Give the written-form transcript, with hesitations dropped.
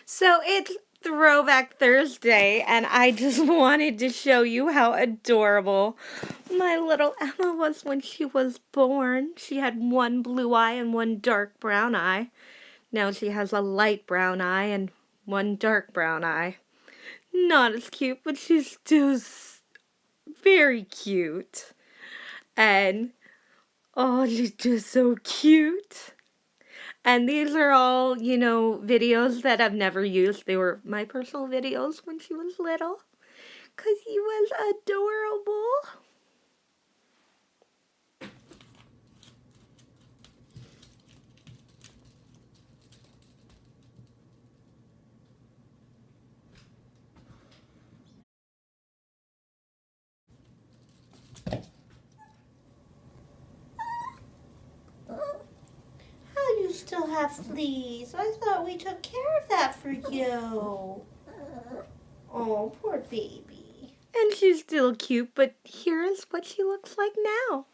So it's Throwback Thursday, and I just wanted to show you how adorable my little Emma was when she was born. She had one blue eye and one dark brown eye. Now she has a light brown eye and one dark brown eye. Not as cute, but she's still very cute. And, oh, she's just so cute. And these are all, videos that I've never used. They were my personal videos when she was little. Because she was adorable. How do you still have fleas? I thought we took care of that for you. Oh, poor baby. And she's still cute, but here is what she looks like now.